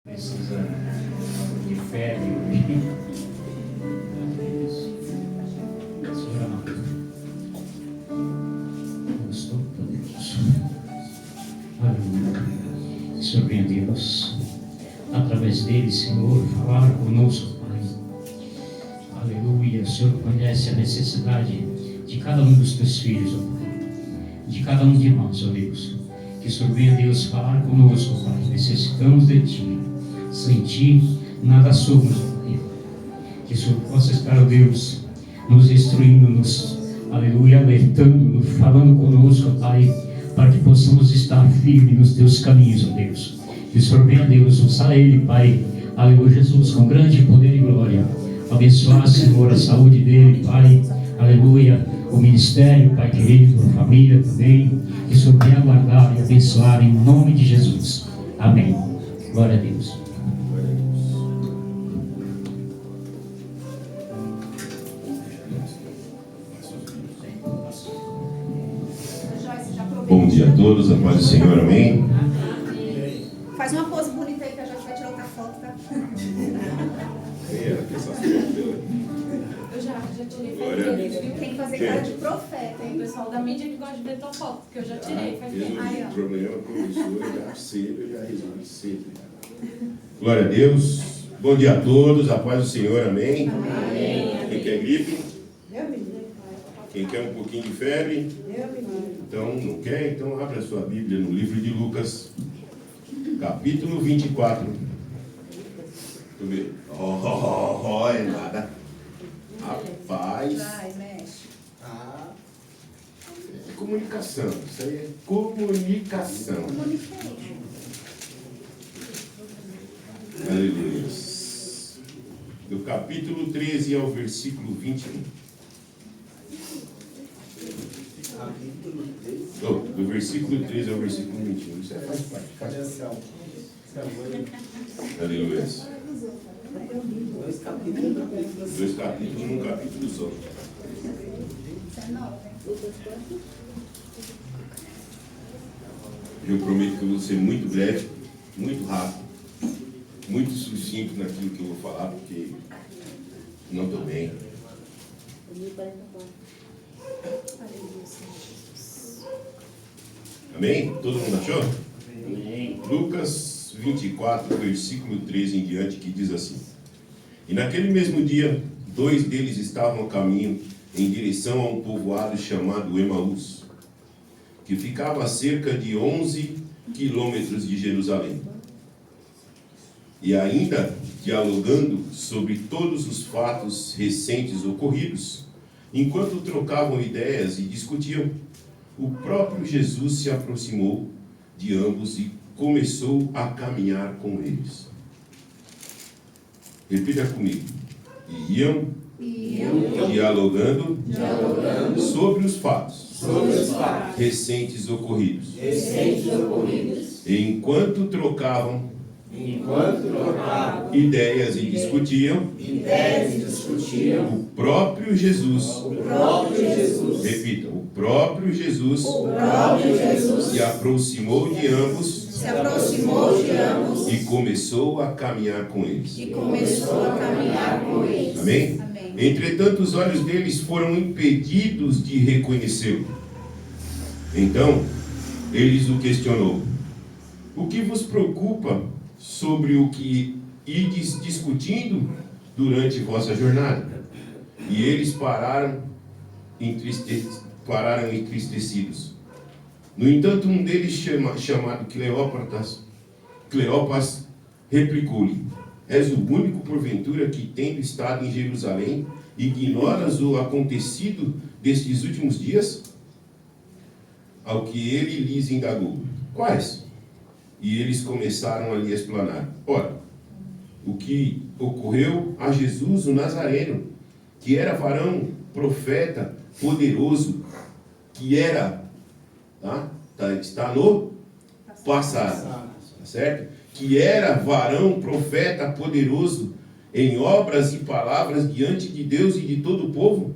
Precisa de fé hoje. Senhor amado, Deus Todo-Poderoso, aleluia. Senhor, venha Deus, através dele, Senhor, falar conosco, Pai. Aleluia. O Senhor conhece a necessidade de cada um dos teus filhos, ó Pai, de cada um de nós, ó Deus. Que o Senhor venha, Deus, falar conosco, Pai. Necessitamos de Ti. Sem Ti, nada somos, Pai. Que o Senhor possa estar, ó Deus, nos instruindo, aleluia, alertando, falando conosco, Pai, para que possamos estar firmes nos Teus caminhos, ó Deus. Que o Senhor venha, Deus, usar Ele, Pai, aleluia, Jesus, com grande poder e glória. Abençoar, Senhor, a saúde dele, Pai, aleluia, o ministério, Pai querido, a família também. Que o Senhor venha guardar e abençoar em nome de Jesus. Amém. Glória a Deus. Bom dia a todos, a paz do Senhor, amém? Faz uma pose bonita aí que a gente vai tirar outra foto, tá? Eu já tirei Glória. foto deles, viu? Tem que fazer cara de profeta, Tem hein? o pessoal da mídia que gosta de ver tua foto, que eu já tirei, faz tempo. Aí, ó. Problema, professor, já cedo, já resolvi cedo. Glória a Deus. Bom dia a todos, a paz do Senhor, amém? Amém. Quem quer gripe? Meu menino. Quem quer um pouquinho de febre? Meu menino. Então, não quer? Então, abra a sua Bíblia no livro de Lucas, capítulo 24. Deixa eu ver. É nada. Rapaz. Vai, mexe. É comunicação. Isso aí é comunicação. Aleluia. Do capítulo 13 ao versículo 21. Do versículo 13 ao versículo 21. Isso é faz parte. Aleluia. Dois capítulos num capítulo só. Isso é nova, hein? Eu prometo que eu vou ser muito breve, muito rápido, muito sucinto naquilo que eu vou falar, porque não estou bem. Amém? Todo mundo achou? Amém. Lucas 24, versículo 13 em diante, que diz assim: E naquele mesmo dia, dois deles estavam a caminho em direção a um povoado chamado Emaús, que ficava a cerca de 11 quilômetros de Jerusalém. E ainda dialogando sobre todos os fatos recentes ocorridos, enquanto trocavam ideias e discutiam, o próprio Jesus se aproximou de ambos e começou a caminhar com eles. Repita comigo. E iam dialogando sobre os fatos recentes ocorridos. E enquanto trocavam ideias e discutiam, o próprio Jesus, repita, o próprio Jesus se aproximou de ambos e começou a caminhar com eles. Amém? Amém. Entretanto, os olhos deles foram impedidos de reconhecê-lo. Então, eles o questionou: o que vos preocupa sobre o que ides discutindo durante vossa jornada? E eles pararam entristecidos. No entanto, um deles, chamado Cleopas, replicou-lhe: És o único, porventura, que, tendo estado em Jerusalém, ignoras o acontecido destes últimos dias? Ao que ele lhes indagou: Quais? E eles começaram a lhe explanar. Ora, o que ocorreu a Jesus, o Nazareno, que era varão, profeta, poderoso, que era, está no passado, tá certo? Que era varão, profeta, poderoso, em obras e palavras diante de Deus e de todo o povo.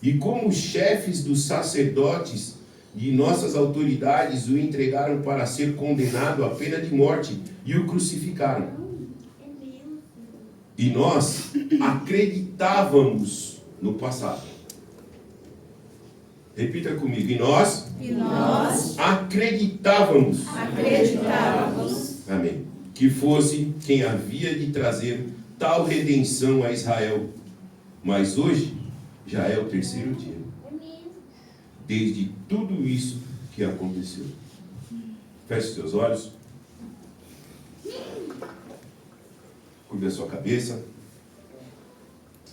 E como os chefes dos sacerdotes e nossas autoridades o entregaram para ser condenado à pena de morte e o crucificaram. E nós acreditávamos no passado. Repita comigo. E nós acreditávamos. Amém. Que fosse quem havia de trazer tal redenção a Israel. Mas hoje já é o terceiro dia desde tudo isso que aconteceu. Feche seus olhos. Curva a sua cabeça.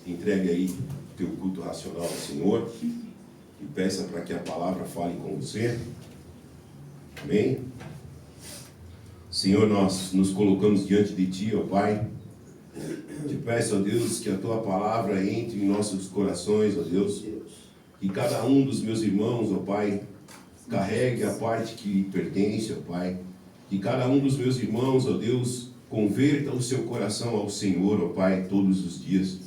Entregue aí o teu culto racional ao Senhor. E peça para que a palavra fale com você. Amém? Senhor, nós nos colocamos diante de Ti, ó Pai. Te peço, ó Deus, que a Tua palavra entre em nossos corações, ó Deus. Que cada um dos meus irmãos, ó Pai, carregue a parte que lhe pertence, ó Pai. Que cada um dos meus irmãos, ó Deus, converta o seu coração ao Senhor, ó Pai, todos os dias.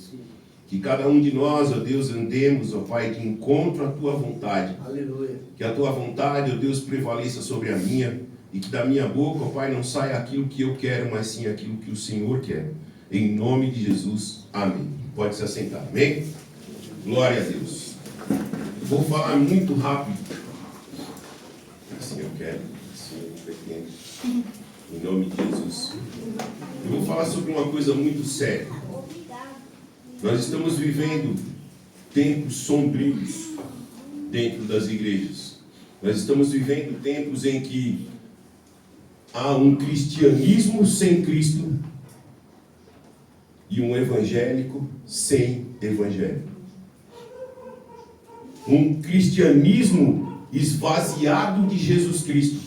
Que cada um de nós, ó Deus, andemos, ó Pai, de encontro à Tua vontade. Aleluia. Que a Tua vontade, ó Deus, prevaleça sobre a minha. E que da minha boca, ó Pai, não saia aquilo que eu quero, mas sim aquilo que o Senhor quer. Em nome de Jesus. Amém. Pode se assentar. Amém? Glória a Deus. Vou falar muito rápido. Assim eu quero. Assim eu pretendo. Em nome de Jesus. Eu vou falar sobre uma coisa muito séria. Nós estamos vivendo tempos sombrios dentro das igrejas. Nós estamos vivendo tempos em que há um cristianismo sem Cristo e um evangélico sem evangelho. Um cristianismo esvaziado de Jesus Cristo,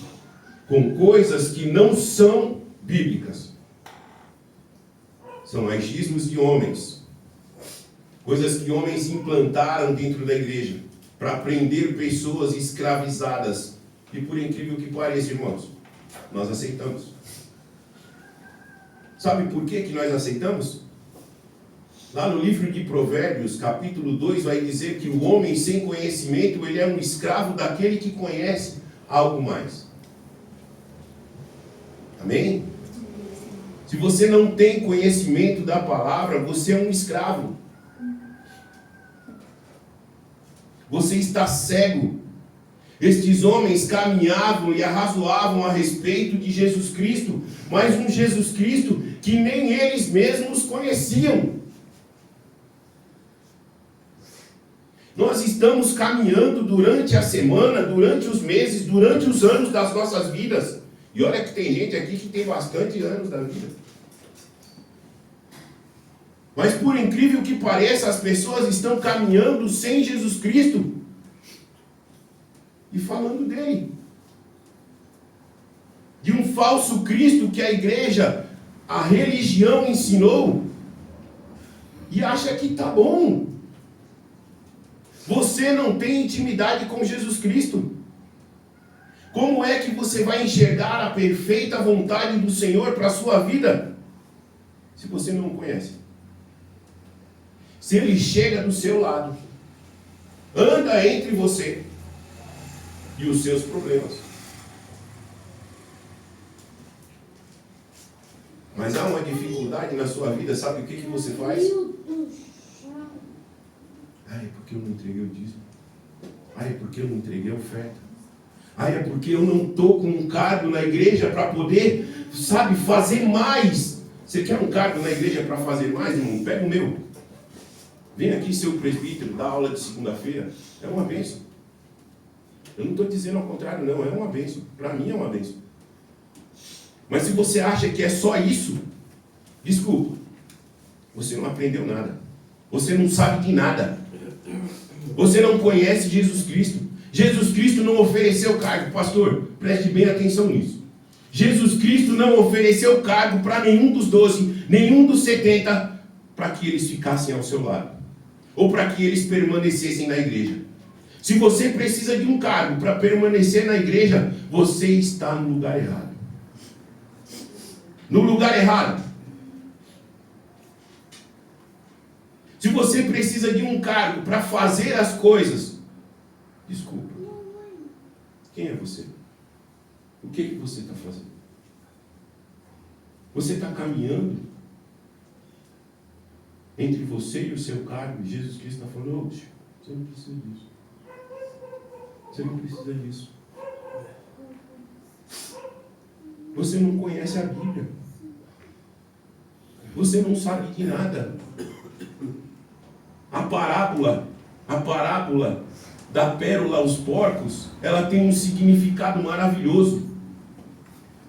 com coisas que não são bíblicas. São achismos de homens. Coisas que homens implantaram dentro da igreja para prender pessoas escravizadas. E por incrível que pareça, irmãos, nós aceitamos. Sabe por que nós aceitamos? Lá no livro de Provérbios, capítulo 2, vai dizer que o homem sem conhecimento, ele é um escravo daquele que conhece algo mais. Amém? Se você não tem conhecimento da palavra, você é um escravo. Você está cego. Estes homens caminhavam e arrazoavam a respeito de Jesus Cristo, mas um Jesus Cristo que nem eles mesmos conheciam. Nós estamos caminhando durante a semana, durante os meses, durante os anos das nossas vidas. E olha que tem gente aqui que tem bastante anos da vida. Mas por incrível que pareça, as pessoas estão caminhando sem Jesus Cristo e falando dele. De um falso Cristo que a igreja, a religião ensinou e acha que está bom. Você não tem intimidade com Jesus Cristo. Como é que você vai enxergar a perfeita vontade do Senhor para a sua vida se você não o conhece? Se Ele chega do seu lado, anda entre você e os seus problemas. Mas há uma dificuldade na sua vida, sabe o que você faz? Ai, é porque eu não entreguei o dízimo. Ai, é porque eu não entreguei a oferta. Ai, é porque eu não estou com um cargo na igreja para poder, sabe, fazer mais. Você quer um cargo na igreja para fazer mais, irmão? Pega o meu. Vem aqui ser o presbítero, dá aula de segunda-feira. É uma bênção. Eu não estou dizendo ao contrário, não. É uma bênção. Para mim é uma bênção. Mas se você acha que é só isso, desculpa. Você não aprendeu nada. Você não sabe de nada. Você não conhece Jesus Cristo. Jesus Cristo não ofereceu cargo. Pastor, preste bem atenção nisso. Jesus Cristo não ofereceu cargo para nenhum dos 12, nenhum dos 70, para que eles ficassem ao seu lado. Ou para que eles permanecessem na igreja. Se você precisa de um cargo para permanecer na igreja, você está no lugar errado. No lugar errado. Se você precisa de um cargo para fazer as coisas, desculpa, Quem é você? O que você está fazendo? Você está caminhando entre você e o seu cargo, e Jesus Cristo está falando, ô, você não precisa disso. Você não precisa disso. Você não conhece a Bíblia. Você não sabe de nada. A parábola da pérola aos porcos, ela tem um significado maravilhoso.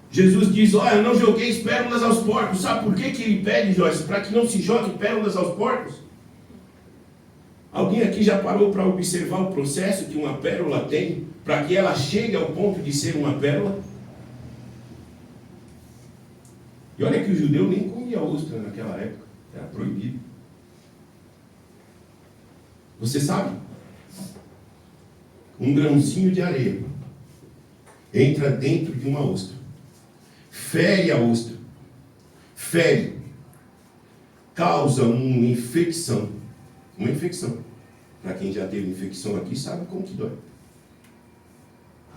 Jesus diz, olha, eu não joguei pérolas aos porcos. Sabe por que ele pede, Joyce? Para que não se jogue pérolas aos porcos? Alguém aqui já parou para observar o processo que uma pérola tem, para que ela chegue ao ponto de ser uma pérola? E olha que o judeu nem comia ostra naquela época, era proibido. Você sabe? Um grãozinho de areia entra dentro de uma ostra, fere a ostra, causa uma infecção. Para quem já teve infecção aqui sabe como que dói.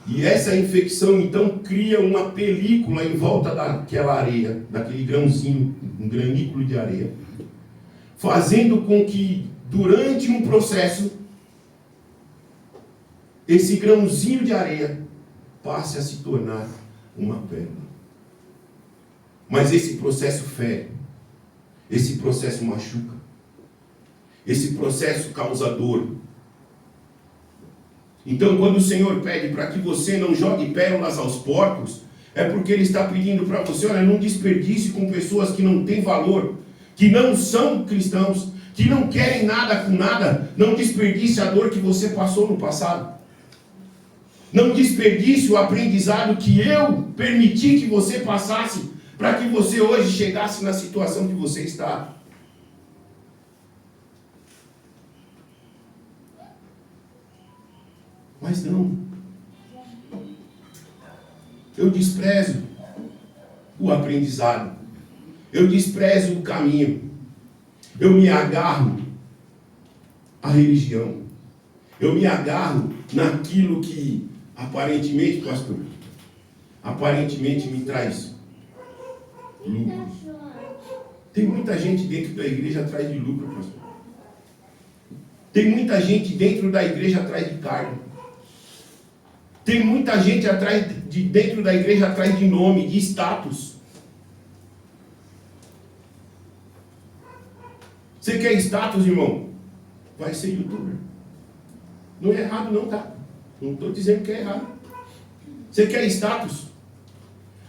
E essa infecção então cria uma película em volta daquela areia, daquele grãozinho, um granículo de areia, fazendo com que durante um processo esse grãozinho de areia passe a se tornar uma pérola. Mas esse processo fere, esse processo machuca, esse processo causa dor. Então, quando o Senhor pede para que você não jogue pérolas aos porcos, é porque Ele está pedindo para você, olha, não desperdice com pessoas que não têm valor, que não são cristãos, que não querem nada com nada. Não desperdice a dor que você passou no passado. Não desperdice o aprendizado que eu permiti que você passasse, para que você hoje chegasse na situação que você está. Mas não. Eu desprezo o aprendizado. Eu desprezo o caminho. Eu me agarro à religião. Eu me agarro naquilo que aparentemente, pastor, aparentemente me traz lucro. Tem muita gente dentro da igreja atrás de lucro, pastor. Tem muita gente dentro da igreja atrás de cargo. Tem muita gente dentro da igreja atrás de nome, de status. Você quer status, irmão? Vai ser youtuber. Não é errado não, tá? Não estou dizendo que é errado. Você quer status?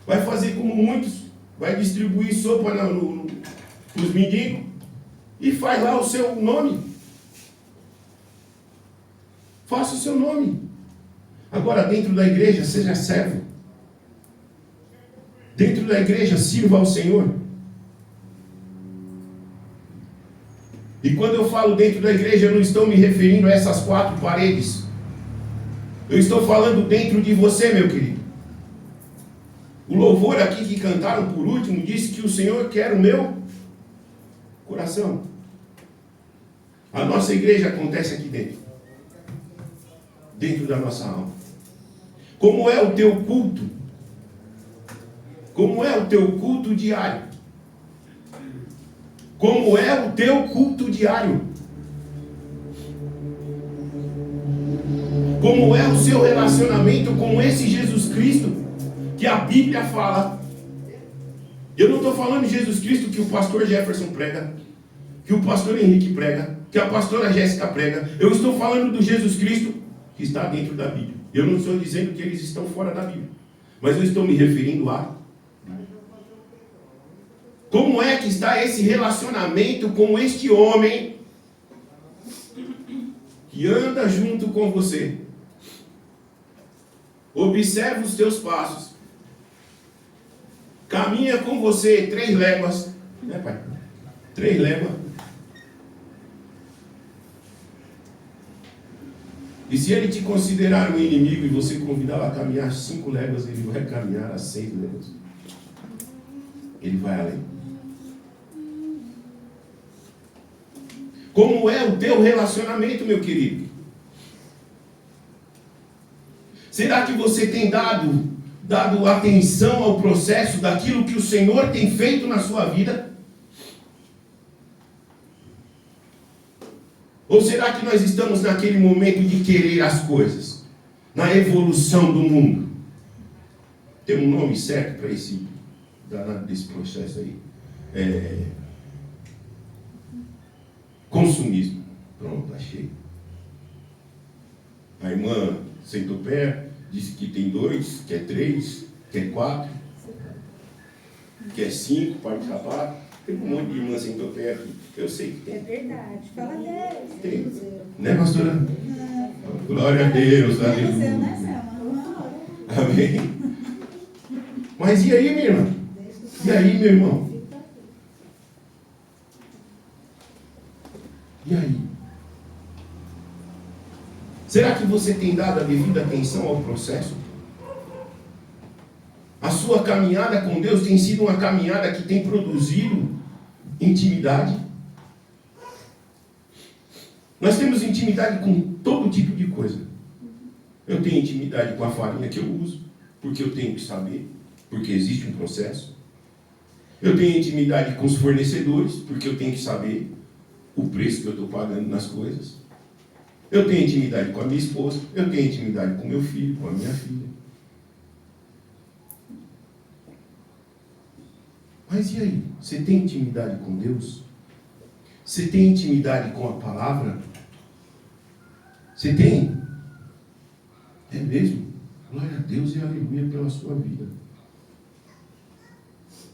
Vai fazer como muitos. Vai distribuir sopa nos mendigos. E faz lá o seu nome. Faça o seu nome. Agora, dentro da igreja, seja servo. Dentro da igreja, sirva ao Senhor. E quando eu falo dentro da igreja, eu não estou me referindo a essas 4 paredes. Eu estou falando dentro de você, meu querido. O louvor aqui que cantaram por último disse que o Senhor quer o meu coração. A nossa igreja acontece aqui dentro. Dentro da nossa alma. Como é o teu culto? Como é o teu culto diário? Como é o teu culto diário? Como é o seu relacionamento com esse Jesus Cristo que a Bíblia fala? Eu não estou falando de Jesus Cristo que o pastor Jefferson prega, que o pastor Henrique prega, que a pastora Jéssica prega. Eu estou falando do Jesus Cristo que está dentro da Bíblia. Eu não estou dizendo que eles estão fora da Bíblia, mas eu estou me referindo a como é que está esse relacionamento com este homem que anda junto com você. Observa os teus passos. Caminha com você 3 léguas. Né, pai? 3 léguas. E se ele te considerar um inimigo e você convidá-lo a caminhar 5 léguas, ele vai caminhar a 6 léguas. Ele vai além. Como é o teu relacionamento, meu querido? Será que você tem dado atenção ao processo daquilo que o Senhor tem feito na sua vida? Ou será que nós estamos naquele momento de querer as coisas? Na evolução do mundo? Tem um nome certo para esse danado desse processo aí? Consumismo. Pronto, achei. A irmã sentou pé, disse que tem 2, quer 3, quer 4, quer 5, par de sapato. Tem um monte de irmã sentou pé aqui. Eu sei que tem. É verdade. Fala Deus. Tem. Né, pastora? Glória a Deus, aleluia. Amém. Mas e aí, minha irmã? E aí, meu irmão? E aí? Será que você tem dado a devida atenção ao processo? A sua caminhada com Deus tem sido uma caminhada que tem produzido intimidade? Nós temos intimidade com todo tipo de coisa. Eu tenho intimidade com a farinha que eu uso, porque eu tenho que saber, porque existe um processo. Eu tenho intimidade com os fornecedores, porque eu tenho que saber o preço que eu estou pagando nas coisas. Eu tenho intimidade com a minha esposa, eu tenho intimidade com meu filho, com a minha filha. Mas e aí? Você tem intimidade com Deus? Você tem intimidade com a palavra? Você tem? É mesmo? Glória a Deus e aleluia pela sua vida.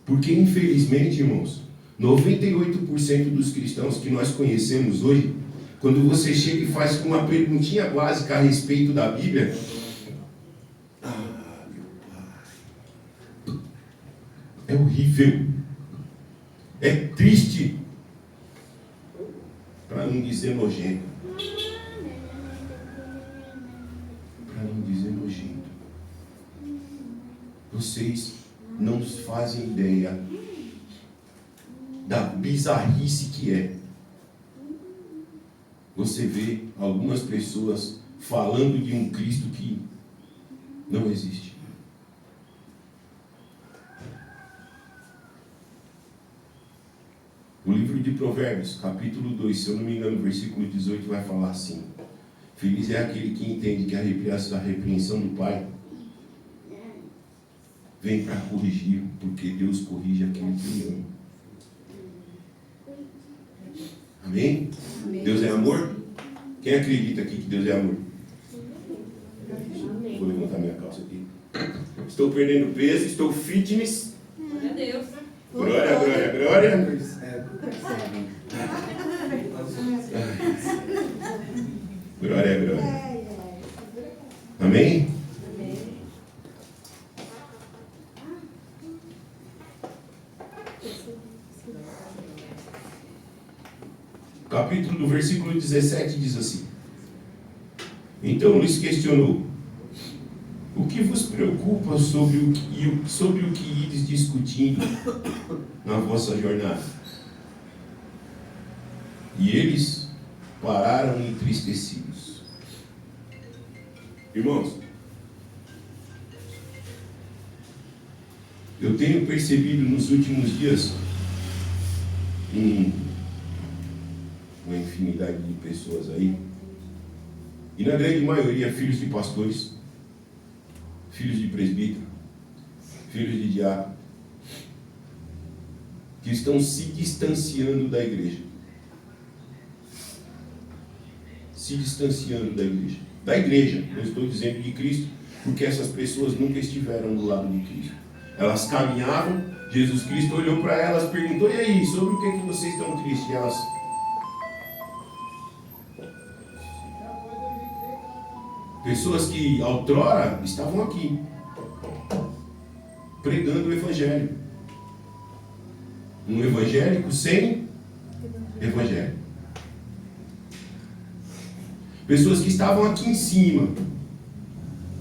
Porque infelizmente, irmãos, 98% dos cristãos que nós conhecemos hoje, quando você chega e faz uma perguntinha básica a respeito da Bíblia, meu pai, é horrível, é triste, para não dizer nojento. Para não dizer nojento. Vocês não fazem ideia da bizarrice que é você vê algumas pessoas falando de um Cristo que não existe. O livro de Provérbios, capítulo 2, se eu não me engano, versículo 18, vai falar assim: feliz é aquele que entende que a repreensão do Pai vem para corrigir, porque Deus corrige aquele que ama. Amém? Amém? Deus é amor? Quem acredita aqui que Deus é amor? Amém. Vou levantar minha calça aqui. Estou perdendo peso, estou fitness. Glória a Deus. Glória, glória, glória. Glória, glória. Amém? Capítulo do versículo 17 diz assim: então lhes questionou: o que vos preocupa sobre o que ides discutindo na vossa jornada? E eles pararam entristecidos. Irmãos, eu tenho percebido nos últimos dias uma infinidade de pessoas aí, e na grande maioria filhos de pastores, filhos de presbítero, filhos de diácono, que estão se distanciando da igreja. Se distanciando da igreja. Da igreja, eu estou dizendo de Cristo, porque essas pessoas nunca estiveram do lado de Cristo. Elas caminhavam, Jesus Cristo olhou para elas, perguntou: e aí, sobre o que vocês estão tristes? E elas... pessoas que outrora estavam aqui, pregando o Evangelho. Um evangélico sem Evangelho. Pessoas que estavam aqui em cima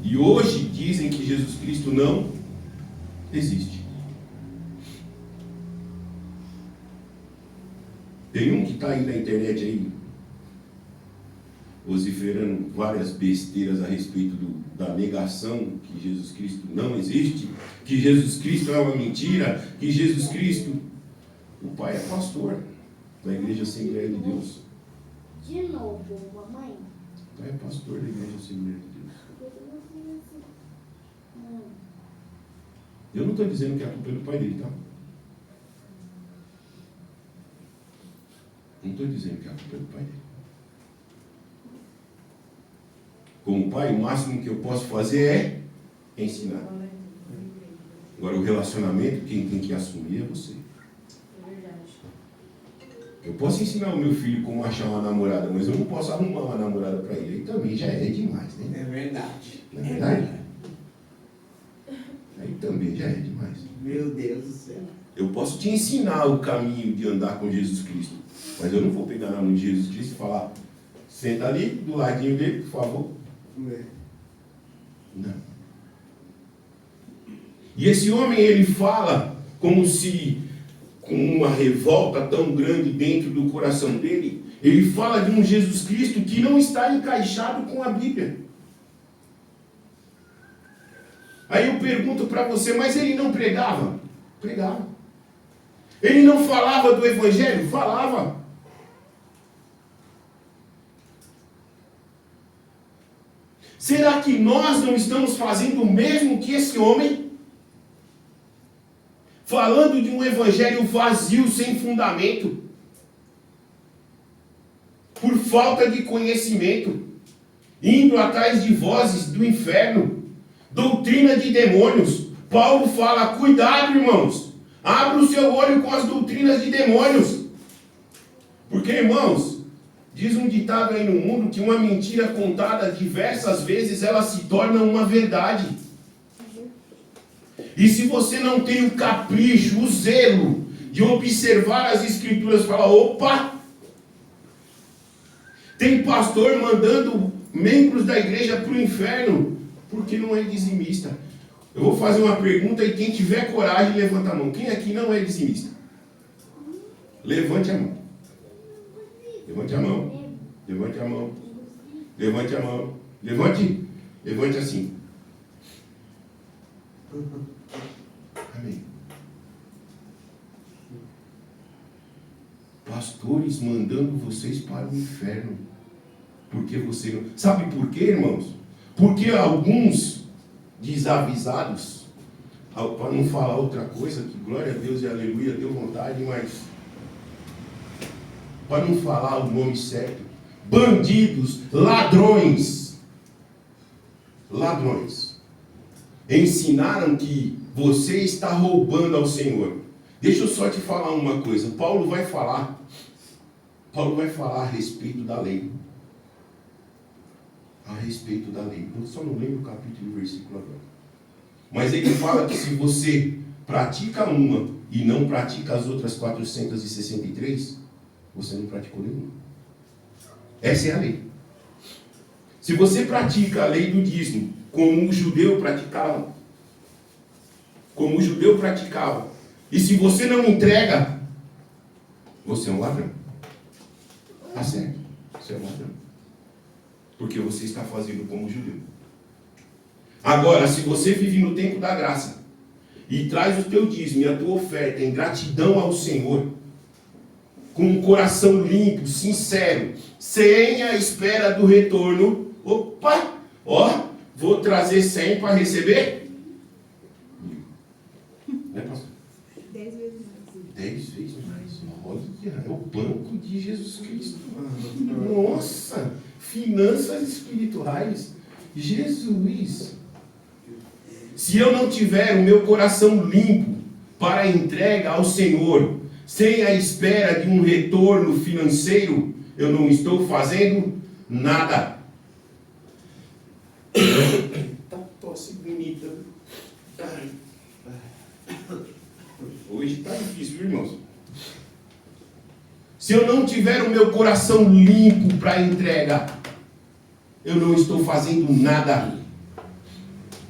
e hoje dizem que Jesus Cristo não existe. Tem um que está aí na internet aí. vociferando várias besteiras a respeito da negação que Jesus Cristo não existe, que Jesus Cristo é uma mentira, que Jesus Cristo... O pai é pastor da Igreja Assembleia de Deus. De novo, mamãe? O pai é pastor da Igreja Assembleia de Deus. Eu não estou dizendo que a culpa é do pai dele, tá? Não estou dizendo que a culpa é do pai dele. Como pai, o máximo que eu posso fazer é ensinar. Agora, o relacionamento, quem tem que assumir é você. Eu posso ensinar o meu filho como achar uma namorada, mas eu não posso arrumar uma namorada para ele. Aí também já é demais, né? É verdade. Não é verdade? Aí também já é demais. Meu Deus do céu. Eu posso te ensinar o caminho de andar com Jesus Cristo, mas eu não vou pegar na mão de Jesus Cristo e falar, senta ali do ladinho dele, por favor. Não. E esse homem, ele fala como se, com uma revolta tão grande dentro do coração dele, ele fala de um Jesus Cristo que não está encaixado com a Bíblia. Aí eu pergunto para você, mas ele não pregava? Pregava. Ele não falava do Evangelho? Falava. Será que nós não estamos fazendo o mesmo que esse homem? Falando de um evangelho vazio, sem fundamento, por falta de conhecimento, indo atrás de vozes do inferno, doutrina de demônios. Paulo fala, cuidado, irmãos, abra o seu olho com as doutrinas de demônios, porque, irmãos, diz um ditado aí no mundo que uma mentira contada diversas vezes, ela se torna uma verdade. E se você não tem o capricho, o zelo de observar as escrituras, falar, opa, tem pastor mandando membros da igreja para o inferno, porque não é dizimista. Eu vou fazer uma pergunta e quem tiver coragem, levanta a mão. Quem aqui não é dizimista? Levante a mão. Levante a mão. Levante a mão. Levante a mão. Levante. Levante assim. Amém. Pastores mandando vocês para o inferno. Porque você não... Sabe por quê, irmãos? Porque alguns desavisados, para não falar outra coisa, que glória a Deus e aleluia, deu vontade, mas para não falar o nome certo, bandidos, ladrões, ensinaram que você está roubando ao Senhor. Deixa eu só te falar uma coisa. Paulo vai falar a respeito da lei. A respeito da lei. Eu só não lembro o capítulo e o versículo agora. Mas ele fala que se você pratica uma e não pratica as outras 463, você não praticou nenhuma. Essa é a lei. Se você pratica a lei do dízimo, como o judeu praticava, e se você não entrega, você é um ladrão. Tá certo? Você é um ladrão. Porque você está fazendo como judeu. Agora, se você vive no tempo da graça e traz o teu dízimo e a tua oferta em gratidão ao Senhor, com um coração limpo, sincero, sem a espera do retorno, opa, vou trazer 100 para receber? Né, pastor? 10 vezes mais. 10 vezes mais. Olha, é o banco de Jesus Cristo. Nossa, finanças espirituais. Jesus. Se eu não tiver o meu coração limpo para a entrega ao Senhor, sem a espera de um retorno financeiro, eu não estou fazendo nada. Tá tosse bonita. Ai. Hoje está difícil, irmãos. Se eu não tiver o meu coração limpo para a entrega, eu não estou fazendo nada.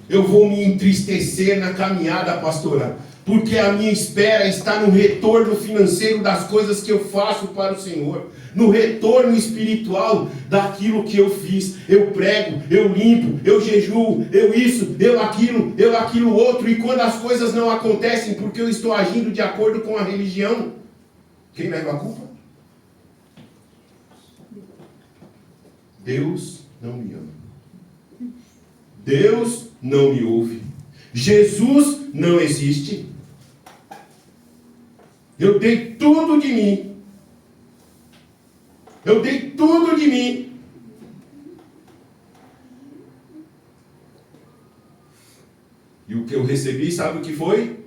Eu vou me entristecer na caminhada, pastora, Porque a minha espera está no retorno financeiro das coisas que eu faço para o Senhor, no retorno espiritual daquilo que eu fiz. Eu prego, eu limpo, eu jejuo, eu isso, eu aquilo outro. E quando as coisas não acontecem porque eu estou agindo de acordo com a religião, quem leva a culpa? Deus não me ama. Deus não me ouve. Jesus não existe. Eu dei tudo de mim. Eu dei tudo de mim. E o que eu recebi, sabe o que foi?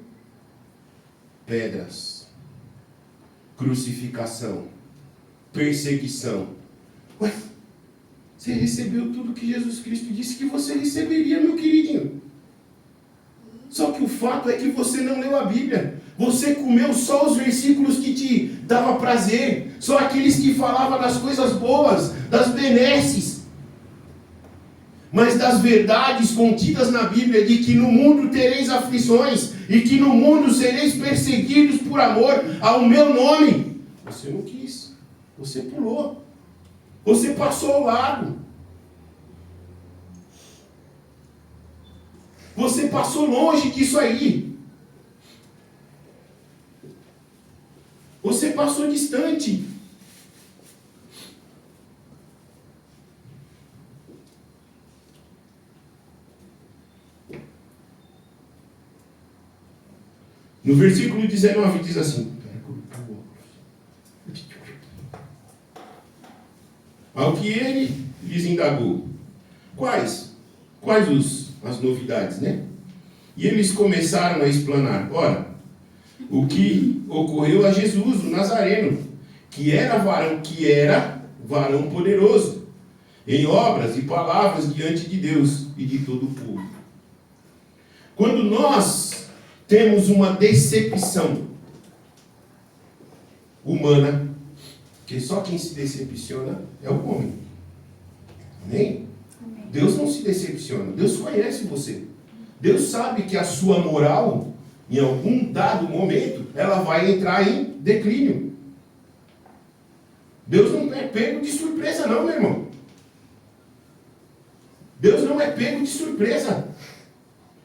Pedras. Crucificação. Perseguição. Ué, você recebeu tudo que Jesus Cristo disse que você receberia, meu queridinho. Só que o fato é que você não leu a Bíblia. Você comeu só os versículos que te dava prazer. Só aqueles que falavam das coisas boas, das benesses. Mas das verdades contidas na Bíblia de que no mundo tereis aflições e que no mundo sereis perseguidos por amor ao meu nome. Você não quis. Você pulou. Você passou ao lado. Você passou longe disso aí. Você passou distante. No versículo 19 diz assim: ao que ele lhes indagou, quais as novidades, né? E eles começaram a explanar: ora, o que ocorreu a Jesus, o Nazareno, que era varão poderoso, em obras e palavras diante de Deus e de todo o povo. Quando nós temos uma decepção humana, que só quem se decepciona é o homem. Amém? Amém. Deus não se decepciona. Deus conhece você. Deus sabe que a sua moral, em algum dado momento, ela vai entrar em declínio. Deus não é pego de surpresa não, meu irmão. Deus não é pego de surpresa.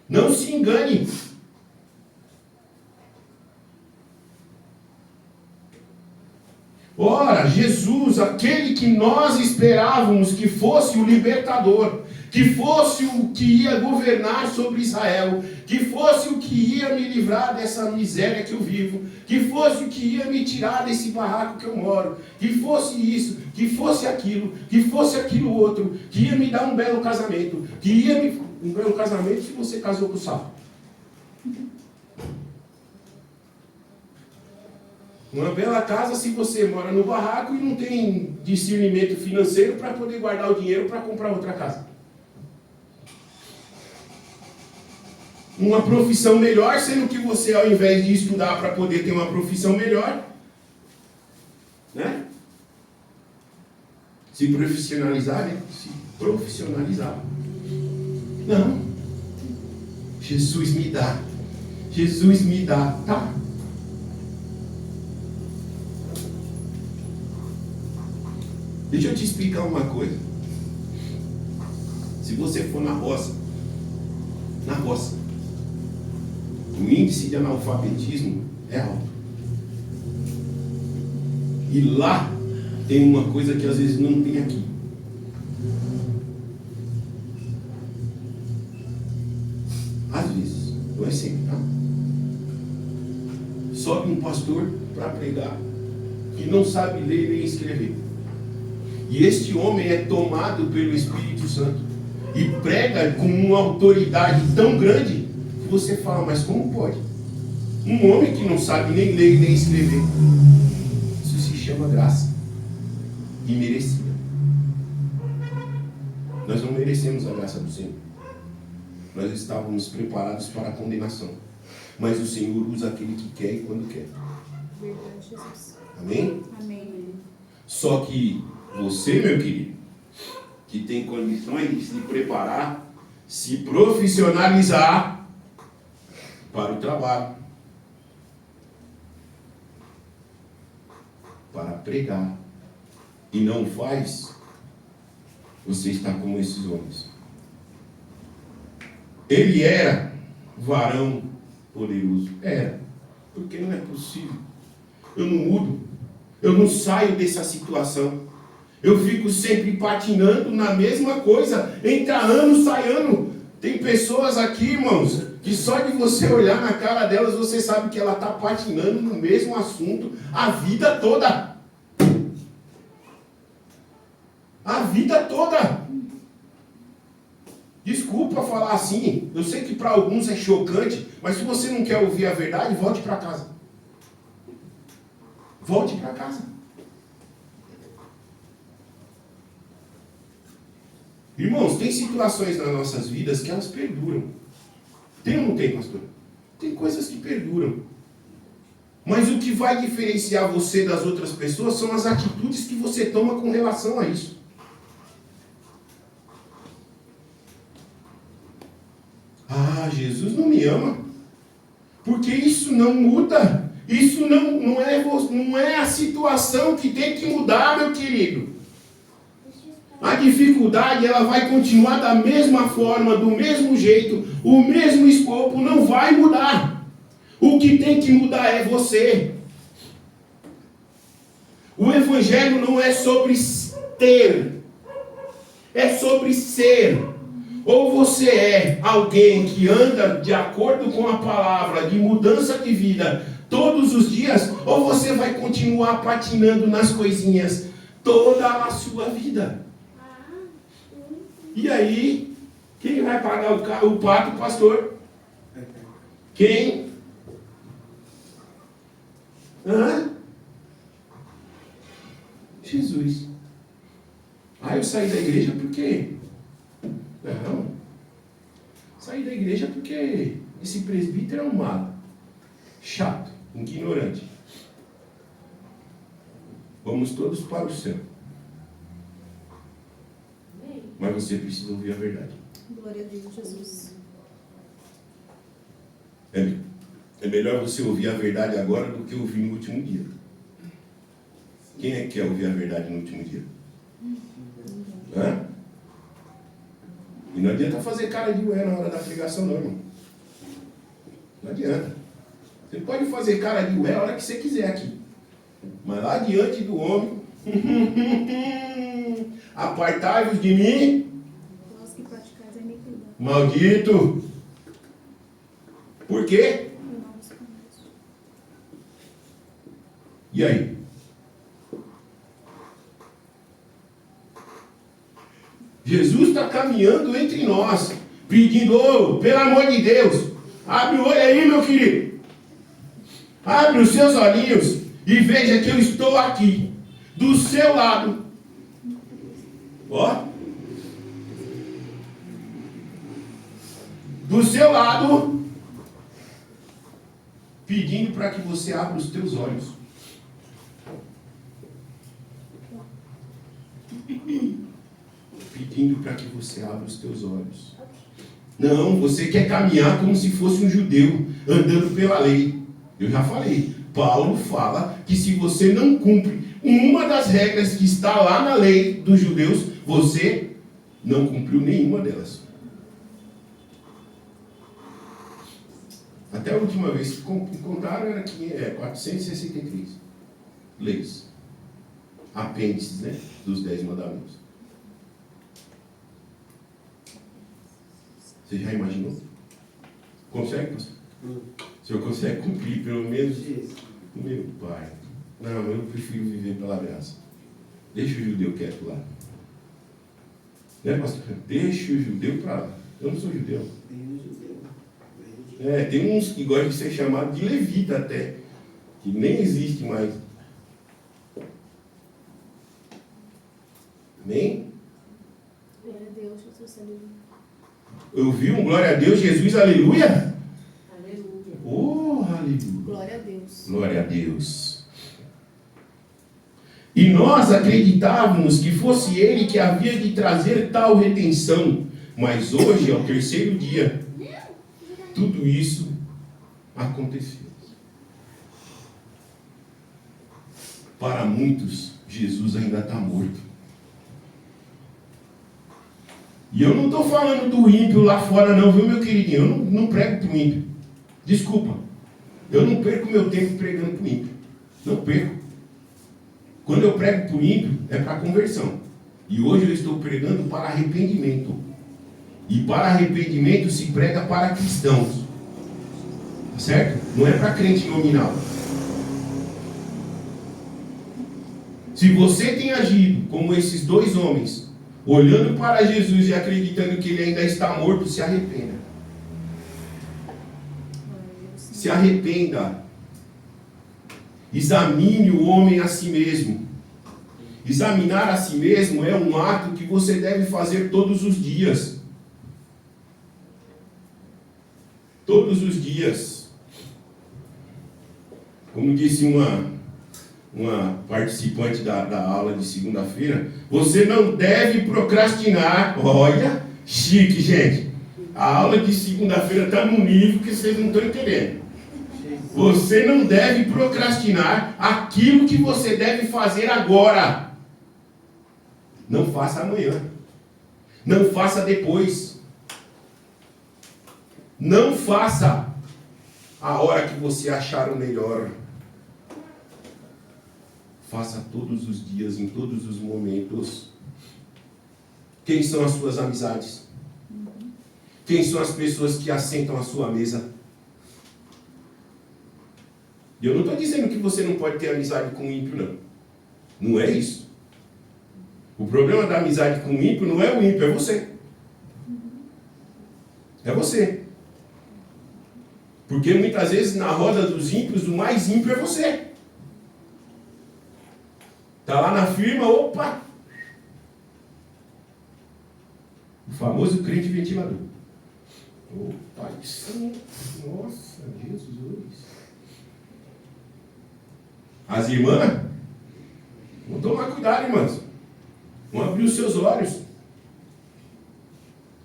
Não se engane. Ora, Jesus, aquele que nós esperávamos que fosse o libertador, que fosse o que ia governar sobre Israel, que fosse o que ia me livrar dessa miséria que eu vivo, que fosse o que ia me tirar desse barraco que eu moro, que fosse isso, que fosse aquilo outro, que ia me dar um belo casamento, um belo casamento se você casou com o sapo. Uma bela casa se você mora no barraco e não tem discernimento financeiro para poder guardar o dinheiro para comprar outra casa. Uma profissão melhor, sendo que você, ao invés de estudar para poder ter uma profissão melhor, né? Se profissionalizar, né? Se profissionalizar. Não. Jesus me dá. Jesus me dá. Tá. Deixa eu te explicar uma coisa. Se você for na roça, o índice de analfabetismo é alto. E lá tem uma coisa que às vezes não tem aqui. Às vezes, não é sempre, tá? Sobe um pastor para pregar que não sabe ler nem escrever. E este homem é tomado pelo Espírito Santo e prega com uma autoridade tão grande que você fala, mas como pode? Um homem que não sabe nem ler nem escrever. Isso se chama graça. E merecida. Nós não merecemos a graça do Senhor. Nós estávamos preparados para a condenação. Mas o Senhor usa aquele que quer e quando quer. Verdade, Jesus. Amém? Amém. Só que você, meu querido, que tem condições de se preparar, se profissionalizar para o trabalho, para pregar e não faz, você está como esses homens. Ele era varão poderoso. Era. Porque não é possível. Eu não mudo. Eu não saio dessa situação. Eu fico sempre patinando na mesma coisa. Entra ano, sai ano. Tem pessoas aqui, irmãos, que só de você olhar na cara delas, você sabe que ela está patinando no mesmo assunto a vida toda. A vida toda. Desculpa falar assim, eu sei que para alguns é chocante, mas se você não quer ouvir a verdade, volte para casa. Volte para casa. Irmãos, tem situações nas nossas vidas que elas perduram. Tem ou não tem, pastor? Tem coisas que perduram. Mas o que vai diferenciar você das outras pessoas são as atitudes que você toma com relação a isso. Ah, Jesus não me ama. Porque isso não muda. Isso não é a situação que tem que mudar, meu querido. A dificuldade, ela vai continuar da mesma forma, do mesmo jeito, o mesmo escopo, não vai mudar. O que tem que mudar é você. O Evangelho não é sobre ter, é sobre ser. Ou você é alguém que anda de acordo com a palavra, de mudança de vida, todos os dias, ou você vai continuar patinando nas coisinhas toda a sua vida. E aí, quem vai pagar o pato, pastor? Quem? Jesus. Eu saí da igreja porque... Não. Saí da igreja porque esse presbítero é um malo. Chato, ignorante. Vamos todos para o céu. Mas você precisa ouvir a verdade. Glória a Deus, Jesus. É melhor você ouvir a verdade agora do que ouvir no último dia. Quem é que quer ouvir a verdade no último dia? E não adianta fazer cara de ué na hora da pregação, não, irmão. Não adianta. Você pode fazer cara de ué a hora que você quiser aqui. Mas lá diante do homem... Apartai-vos de mim, Vós que praticais a iniquidade. maldito. Por quê? E aí? Jesus está caminhando entre nós, pedindo, pelo amor de Deus, abre o olho aí, meu querido. Abre os seus olhinhos e veja que eu estou aqui, do seu lado. Do seu lado, pedindo para que você abra os teus olhos. Pedindo para que você abra os teus olhos. Não, você quer caminhar como se fosse um judeu, andando pela lei. Eu já falei, Paulo fala que se você não cumpre uma das regras que está lá na lei dos judeus, você não cumpriu nenhuma delas. Até a última vez que contaram era 463 leis. Apêndices, né? Dos 10 mandamentos. Você já imaginou? Consegue, pastor? O senhor consegue cumprir pelo menos? Meu pai. Não, eu prefiro viver pela graça. Deixa o judeu quieto lá. Né, pastor? Deixa o judeu para lá. Eu não sou judeu. Tem uns que gostam de ser chamados de levita até. Que nem existe mais. Amém? Glória a Deus, Jesus, aleluia. Eu vi um glória a Deus, Jesus, aleluia. Aleluia. Oh, aleluia. Glória a Deus. Glória a Deus. E nós acreditávamos que fosse Ele que havia de trazer tal redenção. Mas hoje, ao terceiro dia, tudo isso aconteceu. para muitos, Jesus ainda está morto. E eu não estou falando do ímpio lá fora não, viu, meu queridinho? Eu não prego para o ímpio. Desculpa. Eu não perco meu tempo pregando para o ímpio. Não perco. Quando eu prego para o ímpio, é para conversão. E hoje eu estou pregando para arrependimento. E para arrependimento se prega para cristãos. Tá certo? Não é para crente nominal. Se você tem agido como esses dois homens, olhando para Jesus e acreditando que ele ainda está morto, se arrependa. Se arrependa. Examine o homem a si mesmo. Examinar a si mesmo é um ato que você deve fazer todos os dias. Todos os dias. Como disse uma participante da aula de segunda-feira, você não deve procrastinar. Olha, chique, gente. A aula de segunda-feira está num nível que vocês não estão entendendo. Você não deve procrastinar aquilo que você deve fazer agora. Não faça amanhã. Não faça depois. Não faça a hora que você achar o melhor. Faça todos os dias, em todos os momentos. Quem são as suas amizades? Quem são as pessoas que assentam à sua mesa? E eu não estou dizendo que você não pode ter amizade com o ímpio, não. Não é isso. O problema da amizade com o ímpio não é o ímpio, é você. É você. Porque muitas vezes na roda dos ímpios, o mais ímpio é você. Está lá na firma, opa! O famoso crente ventilador. Opa, isso, nossa, Jesus. As irmãs, vão tomar cuidado, irmãs. Vão abrir os seus olhos.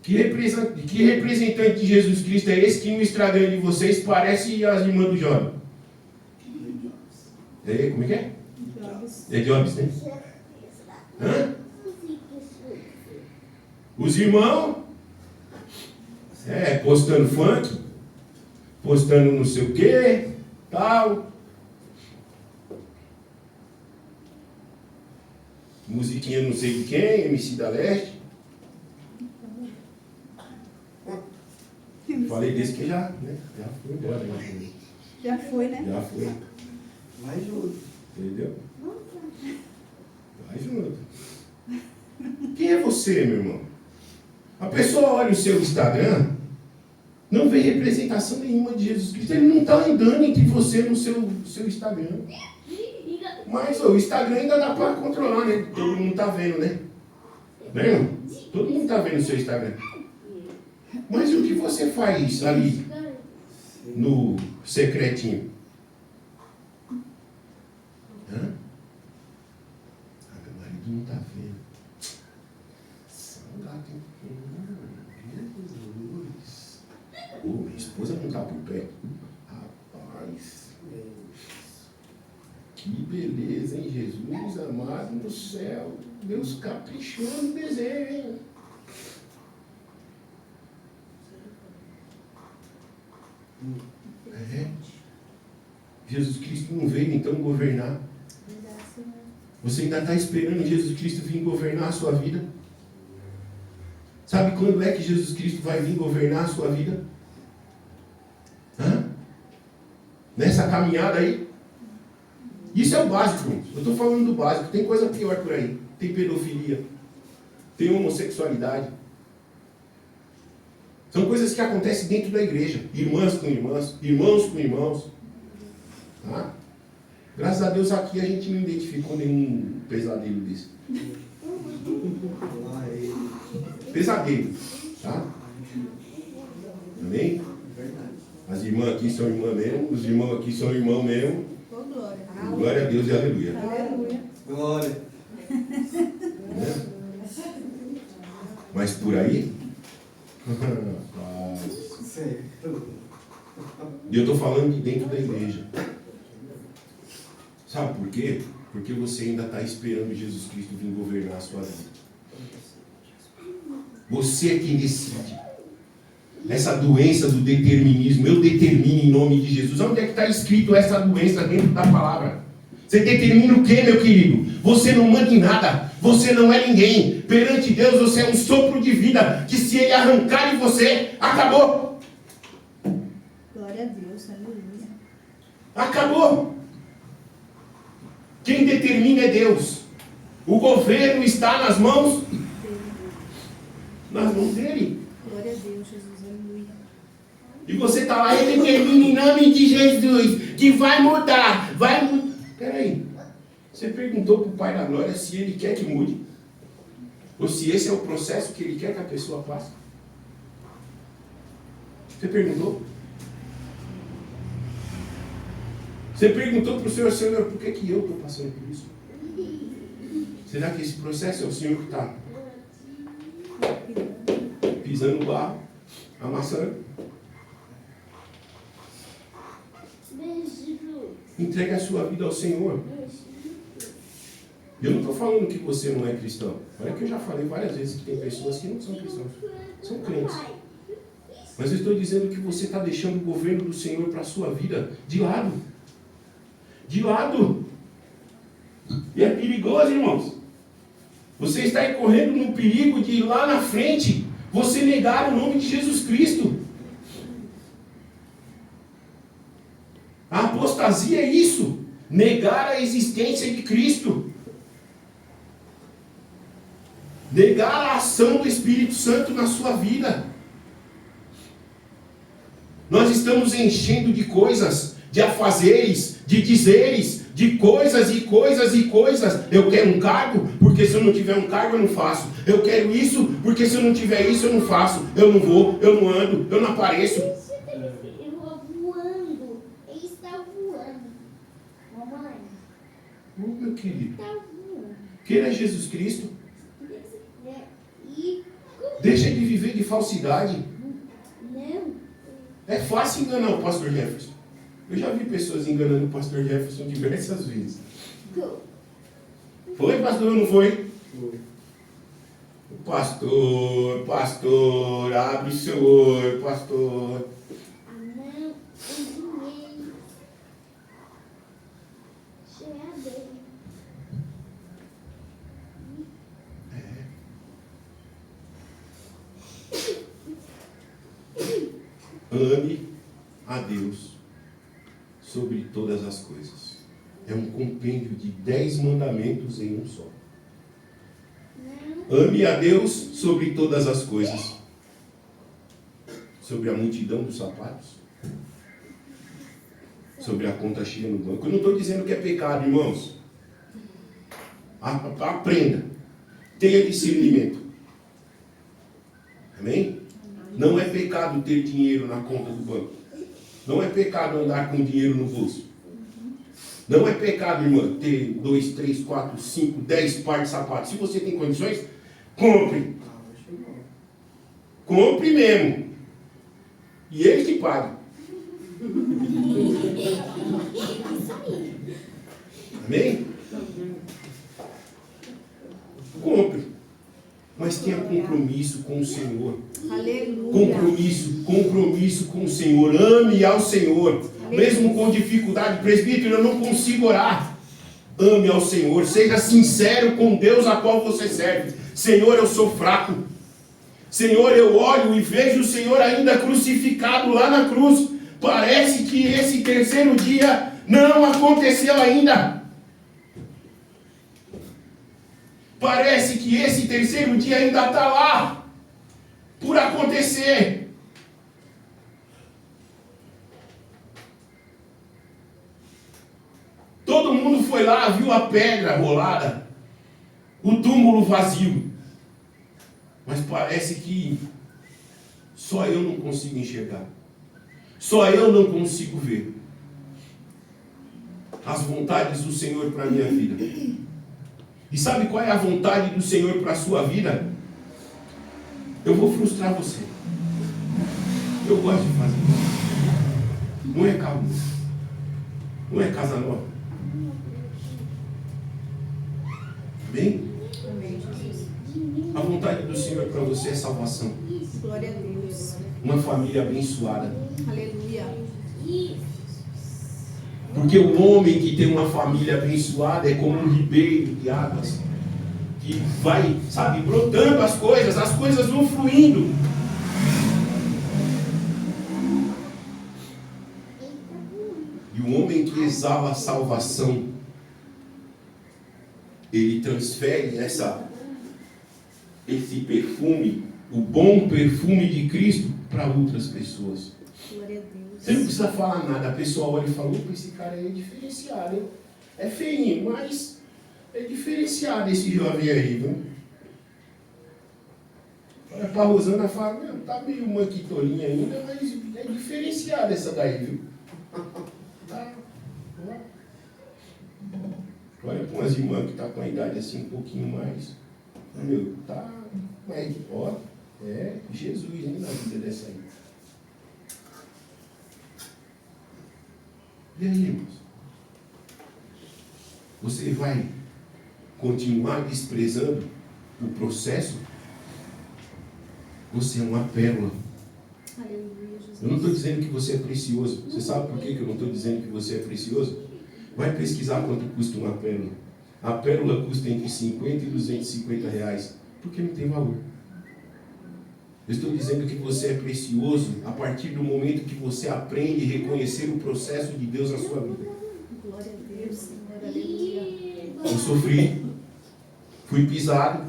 Que representante de Jesus Cristo é esse que no Instagram de vocês parece as irmãs do Jovem? Como é que é? É Jobs, né? Hã? Os irmãos postando funk, postando não sei o que, tal. Musiquinha não sei de quem, MC da Leste. Falei desse que já foi embora. Já foi, né? Já foi. Mais junto. Entendeu? Vai junto. Quem é você, meu irmão? A pessoa olha o seu Instagram, não vê representação nenhuma de Jesus Cristo. Ele não está andando entre você no seu Instagram. Mas o Instagram ainda dá para controlar, né? Todo mundo está vendo, né? Né, irmão? Todo mundo está vendo o seu Instagram. Mas o que você faz ali no secretinho? Hã? Meu marido não está vendo. Saudade. Jesus. Minha esposa não está por perto. Rapaz. Que beleza, hein? Jesus amado no céu. Deus caprichou no desenho, hein? Jesus Cristo não veio então governar. Você ainda está esperando Jesus Cristo vir governar a sua vida? Sabe quando é que Jesus Cristo vai vir governar a sua vida? Nessa caminhada aí? Isso é o básico. Eu estou falando do básico. Tem coisa pior por aí. Tem pedofilia. Tem homossexualidade. São coisas que acontecem dentro da igreja. Irmãs com irmãs. Irmãos com irmãos. Tá? Graças a Deus aqui a gente não identificou nenhum pesadelo desse. Pesadelo. Tá? Amém? As irmãs aqui são irmãs mesmo. Os irmãos aqui são irmãos mesmo. Glória a Deus e aleluia. Aleluia. Glória. Mas por aí? Certo. E eu estou falando de dentro da igreja. Sabe por quê? Porque você ainda está esperando Jesus Cristo vir governar a sua vida. Você é quem decide. Essa doença do determinismo, eu determino em nome de Jesus. Onde é que está escrito essa doença dentro da palavra? Você determina o quê, meu querido? Você não manda em nada. Você não é ninguém. Perante Deus você é um sopro de vida, que se Ele arrancar de você, acabou. Glória a Deus, aleluia. Acabou. Quem determina é Deus. O governo está nas mãos dele. Glória a Deus, Jesus, aleluia. E você está lá e determina em nome de Jesus que vai mudar. Peraí. Você perguntou para o Pai da Glória se Ele quer que mude? Ou se esse é o processo que Ele quer que a pessoa passe? Você perguntou? Você perguntou para o Senhor, Senhor, por que eu estou passando por isso? Será que esse processo é o Senhor que está pisando no barro, amassando? Entregue a sua vida ao Senhor. Eu não estou falando que você não é cristão. Olha que eu já falei várias vezes que tem pessoas que não são cristãos. São crentes. Mas eu estou dizendo que você está deixando o governo do Senhor para a sua vida de lado. De lado. E é perigoso, irmãos. Você está correndo no perigo de ir lá na frente você negar o nome de Jesus Cristo. A apostasia é isso. Negar a existência de Cristo. Negar a ação do Espírito Santo na sua vida. Nós estamos enchendo de coisas, de afazeres, de dizeres, de coisas e coisas e coisas. Eu quero um cargo, porque se eu não tiver um cargo eu não faço. Eu quero isso, porque se eu não tiver isso eu não faço. Eu não vou, eu não ando, eu não apareço. Ele voando. Ele está voando. Mamãe. Meu querido, Está voando. queira Jesus Cristo. E... Deixa de viver de falsidade. Não. É fácil enganar o pastor Jefferson. Eu já vi pessoas enganando o pastor Jefferson diversas vezes. Foi, pastor, ou não foi? Pastor, abre o seu olho, pastor. Não. O dinheiro. Cheia dele. Ame a Deus sobre todas as coisas. É um compêndio de 10 mandamentos em um só. Ame a Deus sobre todas as coisas. Sobre a multidão dos sapatos. Sobre a conta cheia no banco. Eu não estou dizendo que é pecado, irmãos. Aprenda. Tenha discernimento. Amém? Não é pecado ter dinheiro na conta do banco. Não é pecado andar com dinheiro no bolso. Não é pecado, irmã, ter 2, 3, 4, 5, 10 pares de sapatos. Se você tem condições, compre. Compre mesmo. E ele que paga. Amém? Compre. Mas tenha compromisso com o Senhor. Aleluia. Compromisso com o Senhor. Ame ao Senhor. Mesmo com dificuldade. Presbítero, eu não consigo orar. Ame ao Senhor. Seja sincero com Deus a qual você serve. Senhor, eu sou fraco. Senhor, eu olho e vejo o Senhor ainda crucificado lá na cruz. Parece que esse terceiro dia não aconteceu ainda. Parece que esse terceiro dia ainda está lá, por acontecer. Todo mundo foi lá, viu a pedra rolada, o túmulo vazio. Mas parece que só eu não consigo enxergar. Só eu não consigo ver as vontades do Senhor para a minha vida. E sabe qual é a vontade do Senhor para a sua vida? Eu vou frustrar você. Eu gosto de fazer isso. Não é carro novo. Não é casa nova. Amém? Amém, Jesus. A vontade do Senhor para você é salvação. Glória a Deus. Uma família abençoada. Aleluia. Porque o homem que tem uma família abençoada é como um ribeiro de águas. Que vai, sabe, brotando as coisas vão fluindo. E o homem que exala a salvação, ele transfere esse perfume, o bom perfume de Cristo, para outras pessoas. Glória a Deus. Você não precisa falar nada, a pessoa olha e fala: opa, esse cara aí é diferenciado, hein? É feinho, mas é diferenciado esse jovem aí, viu? Olha pra Rosana e fala: não, tá meio manquitolinha ainda, mas é diferenciada essa daí, viu? Tá. Olha para umas irmãs que tá com a idade assim um pouquinho mais. Meu, tá. Mas, ó, é Jesus, hein, na vida dessa aí. E aí, irmãos? Você vai continuar desprezando o processo? Você é uma pérola. Aleluia, Jesus. Eu não estou dizendo que você é precioso. Você sabe por que eu não estou dizendo que você é precioso? Vai pesquisar quanto custa uma pérola. A pérola custa entre 50 e 250 reais. Porque não tem valor. Eu estou dizendo que você é precioso a partir do momento que você aprende a reconhecer o processo de Deus na sua vida. Glória a Deus, Senhor. Aleluia. Eu sofri, fui pisado,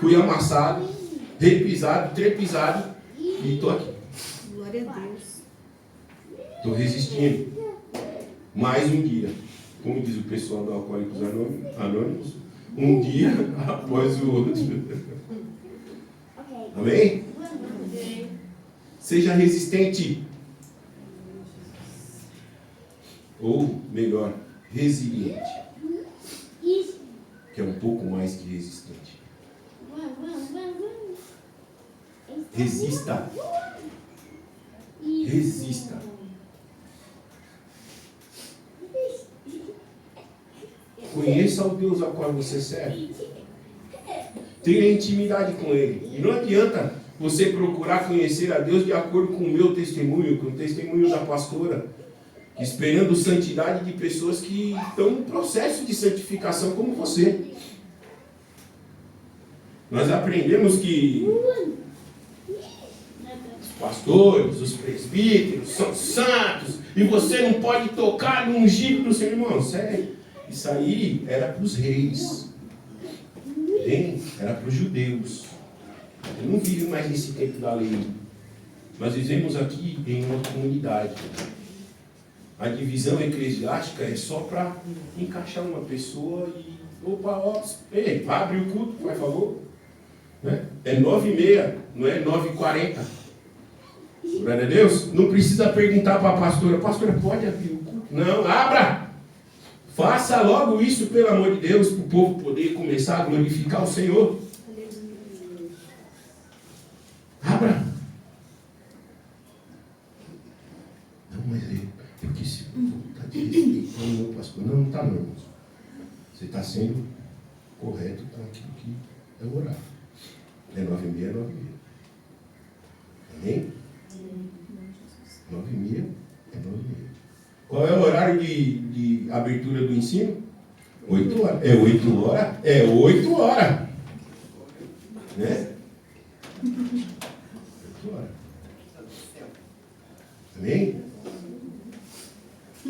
fui amassado, repisado, trepisado e estou aqui. Glória a Deus. Estou resistindo. Mais um dia, como diz o pessoal do Alcoólicos Anônimos, um dia após o outro. Amém? Seja resistente. Ou, melhor, resiliente. Que é um pouco mais que resistente. Resista. Resista. Conheça o Deus a qual você serve. Tenha intimidade com Ele. E não adianta você procurar conhecer a Deus de acordo com o meu testemunho, com o testemunho da pastora, esperando santidade de pessoas que estão no processo de santificação como você. Nós aprendemos que os pastores, os presbíteros são santos e você não pode tocar no ungido do seu irmão. Sério, isso aí era para os reis. Bem, era para os judeus. Eu não vivo mais nesse tempo da lei. Nós vivemos aqui em uma comunidade. A divisão eclesiástica é só para encaixar uma pessoa e... Opa, ó, ei, abre o culto, por favor. Né? É 9h30, não é 9h40. Glória a Deus. Não precisa perguntar para a pastora: pastora, pode abrir o culto? Não, abra! Faça logo isso, pelo amor de Deus, para o povo poder começar a glorificar o Senhor. Abra. Não, mas é porque se está desrespeitando o pastor. Não, não está não, irmãos. Você está sendo correto com aquilo que é o horário. É 9h30, é 9h30. Amém? 9h30 é 9h30. Qual é o horário de abertura do ensino? 8 horas. É 8 horas? É 8 horas. Né? 8 horas. Amém?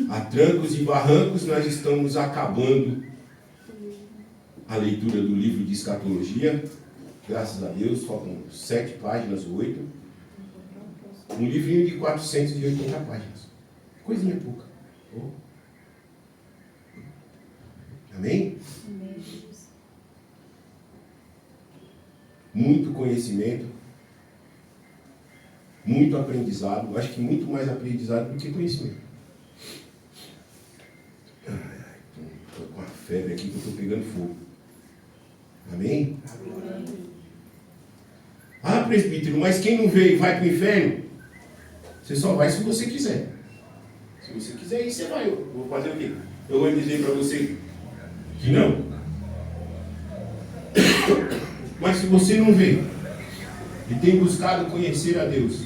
A trancos e barrancos nós estamos acabando a leitura do livro de escatologia. Graças a Deus, faltam 7 páginas ou 8. Um livrinho de 480 páginas. Coisinha pouca. Oh. Amém? Muito conhecimento, muito aprendizado. Acho que muito mais aprendizado do que conhecimento. Estou com a febre aqui que eu estou pegando fogo. Amém? Ah, presbítero, mas quem não veio vai para o inferno? Você só vai se você quiser. Se você quiser ir, você vai. Eu vou fazer o quê? Eu vou dizer para você que não. Mas se você não vê e tem buscado conhecer a Deus,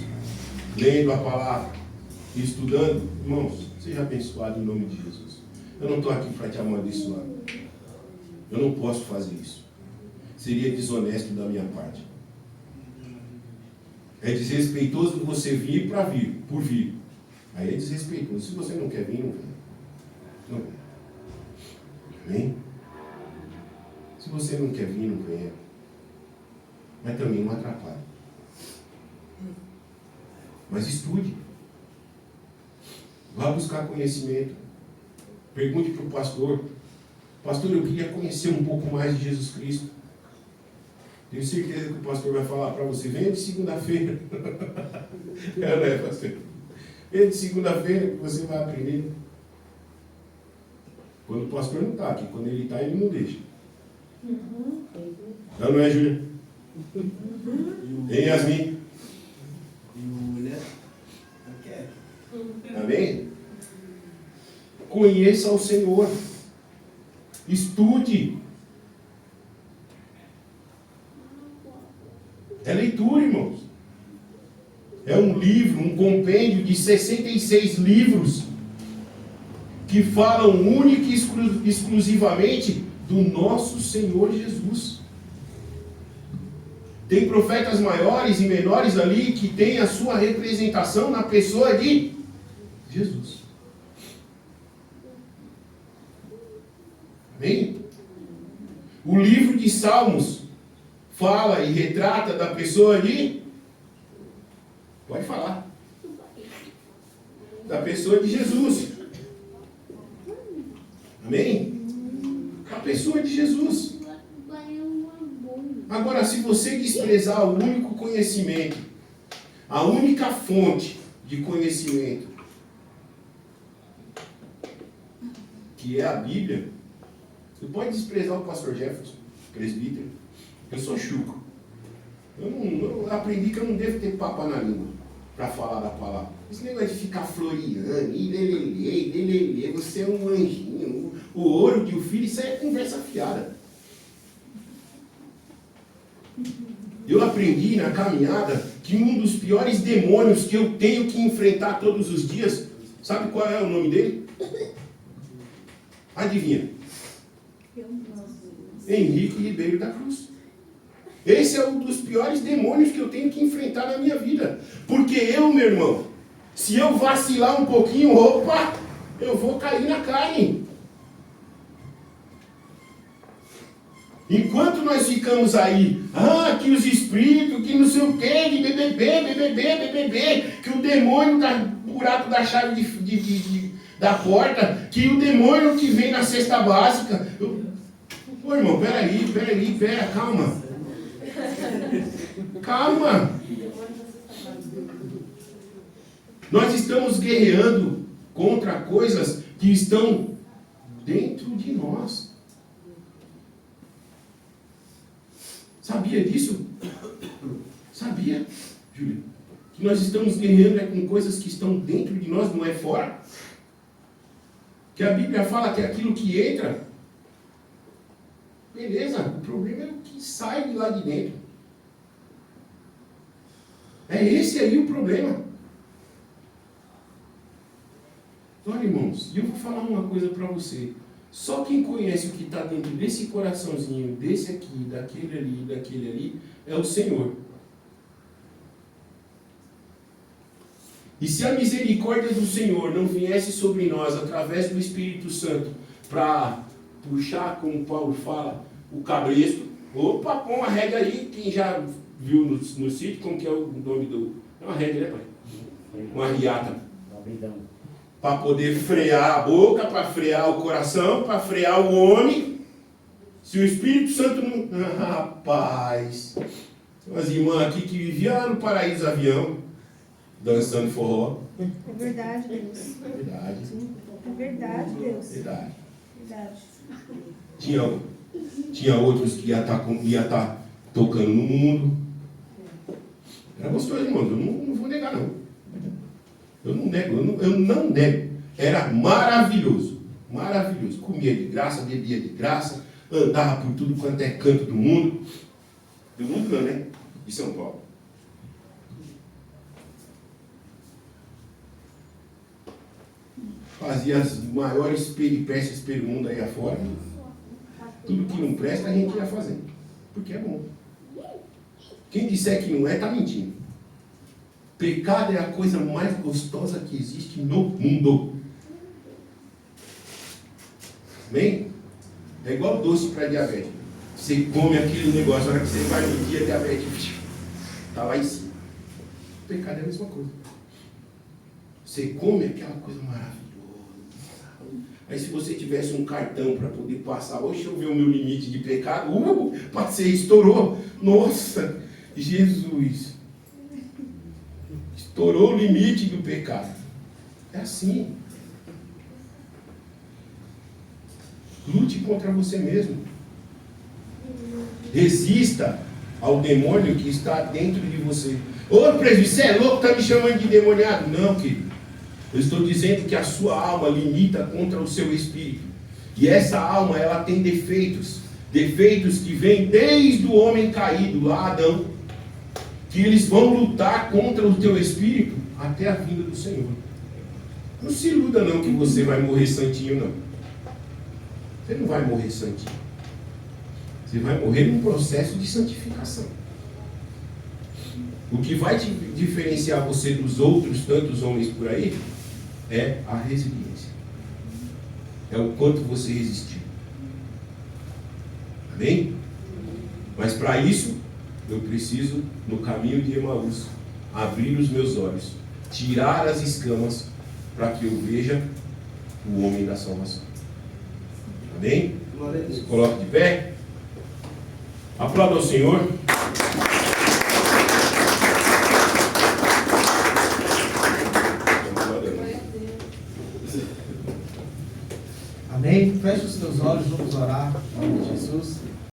lendo a palavra, estudando, irmãos, seja abençoado em nome de Jesus. Eu não estou aqui para te amaldiçoar. Eu não posso fazer isso. Seria desonesto da minha parte. É desrespeitoso você vir para vir, por vir. Aí é desrespeitoso. Se você não quer vir, não vem. Não vem. Amém? Se você não quer vir, não venha. Mas também não atrapalhe. Mas estude. Vá buscar conhecimento. Pergunte para o pastor. Pastor, eu queria conhecer um pouco mais de Jesus Cristo. Tenho certeza que o pastor vai falar para você. Venha de segunda-feira. É, pastor? Venha de segunda-feira que você vai aprender. Quando o pastor não está aqui. Quando ele está, ele não deixa. Não é, Júlia? Hein, Yasmin? Júlia. Não quer. Amém? Conheça o Senhor. Estude. É leitura, irmãos. É um livro, um compêndio de 66 livros que falam única e exclusivamente do nosso Senhor Jesus. Tem profetas maiores e menores ali que tem a sua representação na pessoa de Jesus. Amém? O livro de Salmos fala e retrata da pessoa de... Pode falar. Da pessoa de Jesus. Amém? A pessoa de Jesus. Agora, se você desprezar o único conhecimento, a única fonte de conhecimento, que é a Bíblia, você pode desprezar o pastor Jefferson, presbítero. Eu sou chucro. Eu aprendi que eu não devo ter papo na língua para falar da palavra. Esse negócio de ficar floreando, lelele, você é um anjinho, o ouro de um filho, isso aí é conversa fiada. Eu aprendi na caminhada que um dos piores demônios que eu tenho que enfrentar todos os dias, sabe qual é o nome dele? Adivinha? Henrique Ribeiro da Cruz. Esse é um dos piores demônios que eu tenho que enfrentar na minha vida. Porque eu, meu irmão, se eu vacilar um pouquinho, opa, eu vou cair na carne. Enquanto nós ficamos aí, que os espíritos, que não sei o quê, de BBB, que o demônio dá buraco da chave da porta, que o demônio que vem na cesta básica. Ô irmão, peraí, calma. Calma. Nós estamos guerreando contra coisas que estão dentro de nós. Sabia disso? Sabia, Júlia? Que nós estamos guerreando com coisas que estão dentro de nós, não é fora? Que a Bíblia fala que aquilo que entra, beleza, o problema é o que sai de lá de dentro. É esse aí o problema. Olha, irmãos, e eu vou falar uma coisa para você. Só quem conhece o que está dentro desse coraçãozinho, desse aqui, daquele ali, é o Senhor. E se a misericórdia do Senhor não viesse sobre nós através do Espírito Santo para puxar, como Paulo fala, o cabresto, opa, põe uma regra aí, quem já viu no sítio, como que é o nome do... É uma regra, né, pai? Uma riata. Para poder frear a boca, para frear o coração, para frear o homem. Se o Espírito Santo não... rapaz, tem umas irmãs aqui que viviam no paraíso avião, dançando forró. É verdade, Deus. É verdade. É verdade, Deus. Verdade. Verdade. Tinha outros que ia estar tocando no mundo. Era gostoso, irmãos. Eu não vou negar, não. Eu não nego. Era maravilhoso. Maravilhoso. Comia de graça, bebia de graça, andava por tudo quanto é canto do mundo. Do mundo não, né? De São Paulo. Fazia as maiores peripécias pelo mundo aí afora. Tudo que não presta a gente ia fazendo. Porque é bom. Quem disser que não é, está mentindo. Pecado é a coisa mais gostosa que existe no mundo. Amém? É igual doce para diabetes. Você come aquele negócio, na hora que você vai medir a diabetes, está lá em cima. O pecado é a mesma coisa. Você come aquela coisa maravilhosa. Aí se você tivesse um cartão para poder passar, hoje eu ver o meu limite de pecado, passei, estourou. Nossa, Jesus. Estourou o limite do pecado. É assim. Lute contra você mesmo. Resista ao demônio que está dentro de você. Ô presbítero, você é louco, está me chamando de demoniado? Não, querido. Eu estou dizendo que a sua alma limita contra o seu espírito. E essa alma, ela tem defeitos. Defeitos que vêm desde o homem caído, lá Adão. Que eles vão lutar contra o teu espírito até a vinda do Senhor. Não se iluda não que você vai morrer santinho, não. Você não vai morrer santinho. Você vai morrer num processo de santificação. O que vai te diferenciar você dos outros tantos homens por aí é a resiliência. É o quanto você resistiu. Amém? Mas para isso, eu preciso, no caminho de Emaús, abrir os meus olhos, tirar as escamas, para que eu veja o homem da salvação. Amém? Glória a Deus. Se coloque de pé. Aplauda ao Senhor. Amém? Feche os teus olhos, vamos orar em nome de Jesus.